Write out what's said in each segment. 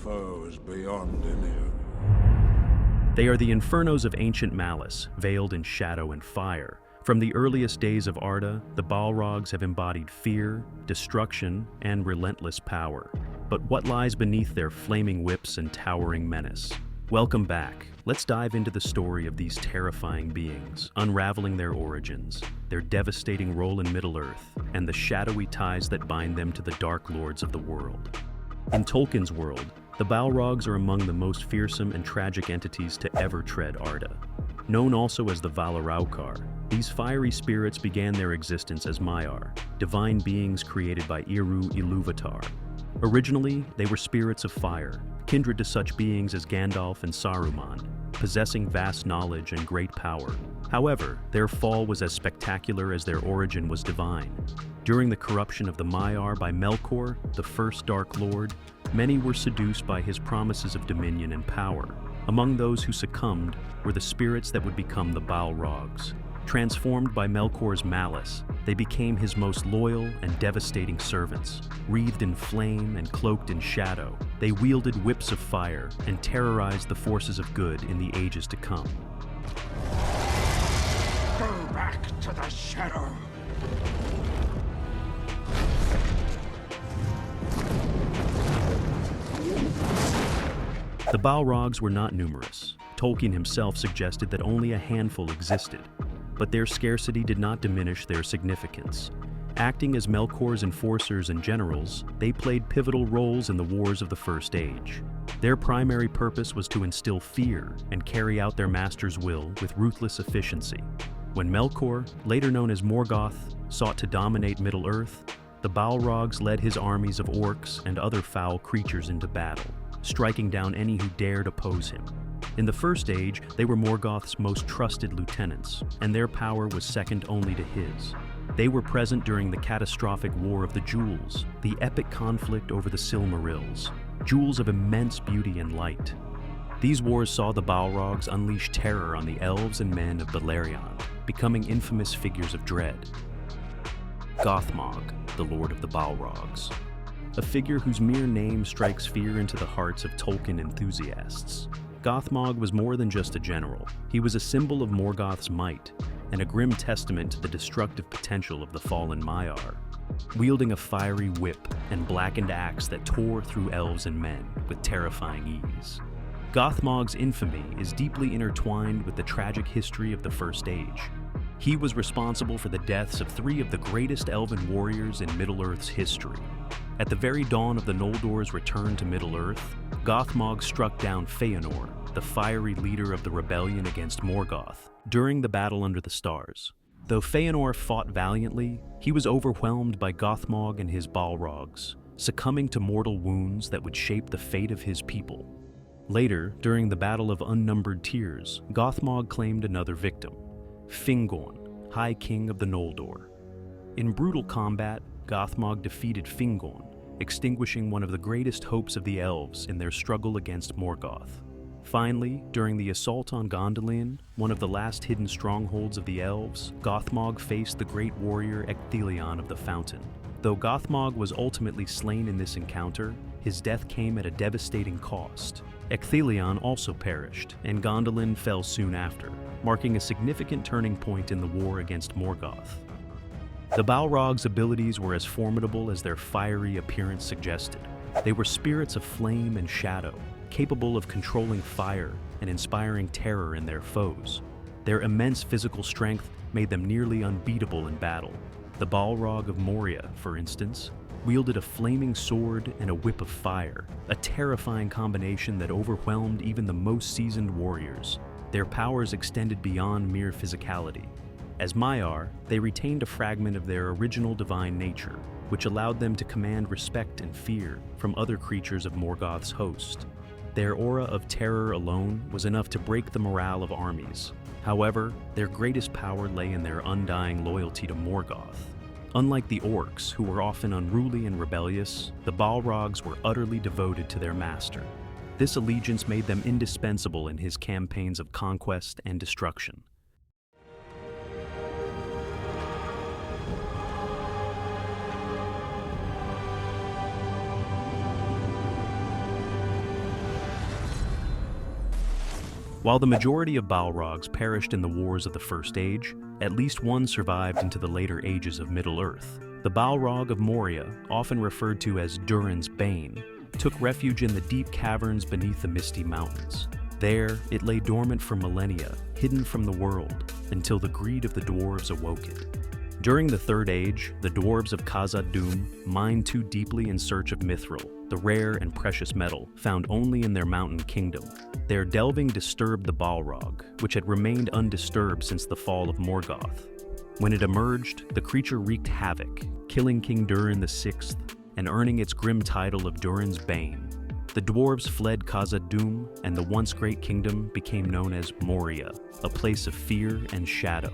foes beyond Ymir. They are the infernos of ancient malice, veiled in shadow and fire. From the earliest days of Arda, the Balrogs have embodied fear, destruction, and relentless power. But what lies beneath their flaming whips and towering menace? Welcome back. Let's dive into the story of these terrifying beings, unraveling their origins, their devastating role in Middle-earth, and the shadowy ties that bind them to the Dark Lords of the world. In Tolkien's world, the Balrogs are among the most fearsome and tragic entities to ever tread Arda. Known also as the valaraukar, these fiery spirits began their existence as Maiar, divine beings created by Ilúvatar. Originally, they were spirits of fire, kindred to such beings as Gandalf and Saruman, possessing vast knowledge and great power. However, their fall was as spectacular as their origin was divine. During the corruption of the Maiar by Melkor, the first Dark Lord, many were seduced by his promises of dominion and power. Among those who succumbed were the spirits that would become the Balrogs. Transformed by Melkor's malice, they became his most loyal and devastating servants. Wreathed in flame and cloaked in shadow, they wielded whips of fire and terrorized the forces of good in the ages to come. Go back to the shadow. The Balrogs were not numerous. Tolkien himself suggested that only a handful existed, but their scarcity did not diminish their significance. Acting as Melkor's enforcers and generals, they played pivotal roles in the wars of the First Age. Their primary purpose was to instill fear and carry out their master's will with ruthless efficiency. When Melkor, later known as Morgoth, sought to dominate Middle-earth, the Balrogs led his armies of orcs and other foul creatures into battle, striking down any who dared oppose him. In the First Age, they were Morgoth's most trusted lieutenants, and their power was second only to his. They were present during the catastrophic War of the Jewels, the epic conflict over the Silmarils, jewels of immense beauty and light. These wars saw the Balrogs unleash terror on the Elves and Men of Beleriand, becoming infamous figures of dread. Gothmog, the Lord of the Balrogs. A figure whose mere name strikes fear into the hearts of Tolkien enthusiasts. Gothmog was more than just a general. He was a symbol of Morgoth's might, and a grim testament to the destructive potential of the fallen Maiar. Wielding a fiery whip and blackened axe that tore through elves and men with terrifying ease. Gothmog's infamy is deeply intertwined with the tragic history of the First Age. He was responsible for the deaths of three of the greatest elven warriors in Middle-earth's history. At the very dawn of the Noldor's return to Middle-earth, Gothmog struck down Feanor, the fiery leader of the rebellion against Morgoth, during the battle under the stars. Though Feanor fought valiantly, he was overwhelmed by Gothmog and his Balrogs, succumbing to mortal wounds that would shape the fate of his people. Later, during the Battle of Unnumbered Tears, Gothmog claimed another victim, Fingorn, High King of the Noldor. In brutal combat, Gothmog defeated Fingorn, extinguishing one of the greatest hopes of the elves in their struggle against Morgoth. Finally, during the assault on Gondolin, one of the last hidden strongholds of the elves, Gothmog faced the great warrior Ecthelion of the Fountain. Though Gothmog was ultimately slain in this encounter, his death came at a devastating cost. Ecthelion also perished, and Gondolin fell soon after, marking a significant turning point in the war against Morgoth. The Balrogs' abilities were as formidable as their fiery appearance suggested. They were spirits of flame and shadow, capable of controlling fire and inspiring terror in their foes. Their immense physical strength made them nearly unbeatable in battle. The Balrog of Moria, for instance, wielded a flaming sword and a whip of fire, a terrifying combination that overwhelmed even the most seasoned warriors. Their powers extended beyond mere physicality. As Maiar, they retained a fragment of their original divine nature, which allowed them to command respect and fear from other creatures of Morgoth's host. Their aura of terror alone was enough to break the morale of armies. However, their greatest power lay in their undying loyalty to Morgoth. Unlike the orcs, who were often unruly and rebellious, the Balrogs were utterly devoted to their master. This allegiance made them indispensable in his campaigns of conquest and destruction. While the majority of Balrogs perished in the wars of the First Age, at least one survived into the later ages of Middle-earth. The Balrog of Moria, often referred to as Durin's Bane, took refuge in the deep caverns beneath the misty mountains. There, it lay dormant for millennia, hidden from the world, until the greed of the dwarves awoke it. During the Third Age, the dwarves of Khazad-dûm mined too deeply in search of mithril, the rare and precious metal found only in their mountain kingdom. Their delving disturbed the Balrog, which had remained undisturbed since the fall of Morgoth. When it emerged, the creature wreaked havoc, killing King Durin VI and earning its grim title of Durin's Bane. The dwarves fled Khazad-dûm, and the once great kingdom became known as Moria, a place of fear and shadow.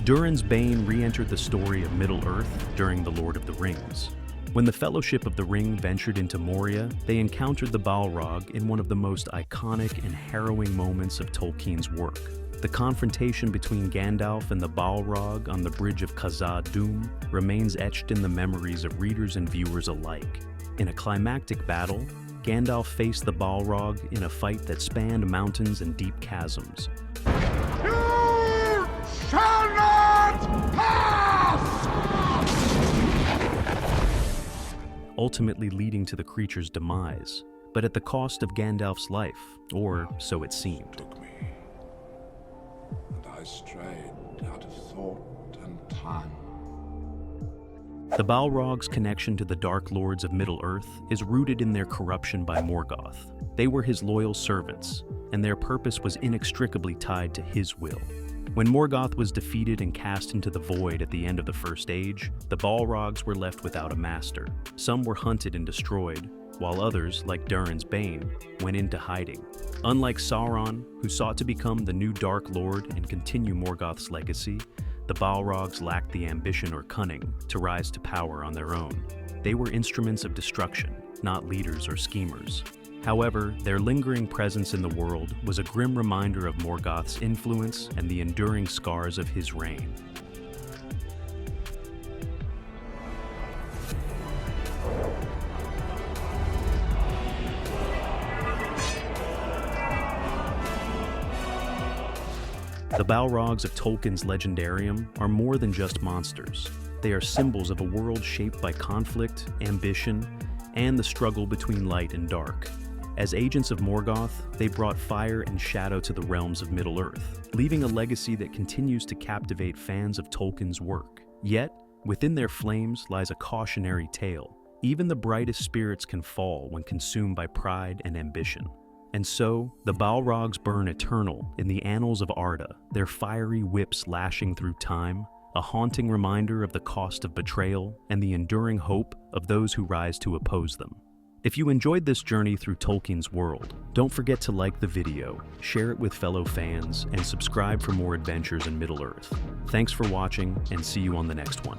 Durin's Bane re-entered the story of Middle-earth during The Lord of the Rings. When the Fellowship of the Ring ventured into Moria, they encountered the Balrog in one of the most iconic and harrowing moments of Tolkien's work. The confrontation between Gandalf and the Balrog on the bridge of Khazad-dûm remains etched in the memories of readers and viewers alike. In a climactic battle, Gandalf faced the Balrog in a fight that spanned mountains and deep chasms. You shall not pass! Ultimately leading to the creature's demise, but at the cost of Gandalf's life, or so it seemed. Took me, and I strayed out of thought and time. The Balrog's connection to the Dark Lords of Middle-earth is rooted in their corruption by Morgoth. They were his loyal servants, and their purpose was inextricably tied to his will. When Morgoth was defeated and cast into the void at the end of the First Age, the Balrogs were left without a master. Some were hunted and destroyed, while others, like Durin's Bane, went into hiding. Unlike Sauron, who sought to become the new Dark Lord and continue Morgoth's legacy, the Balrogs lacked the ambition or cunning to rise to power on their own. They were instruments of destruction, not leaders or schemers. However, their lingering presence in the world was a grim reminder of Morgoth's influence and the enduring scars of his reign. The Balrogs of Tolkien's legendarium are more than just monsters. They are symbols of a world shaped by conflict, ambition, and the struggle between light and dark. As agents of Morgoth, they brought fire and shadow to the realms of Middle-earth, leaving a legacy that continues to captivate fans of Tolkien's work. Yet, within their flames lies a cautionary tale. Even the brightest spirits can fall when consumed by pride and ambition. And so, the Balrogs burn eternal in the annals of Arda, their fiery whips lashing through time, a haunting reminder of the cost of betrayal and the enduring hope of those who rise to oppose them. If you enjoyed this journey through Tolkien's world, don't forget to like the video, share it with fellow fans, and subscribe for more adventures in Middle-earth. Thanks for watching, and see you on the next one.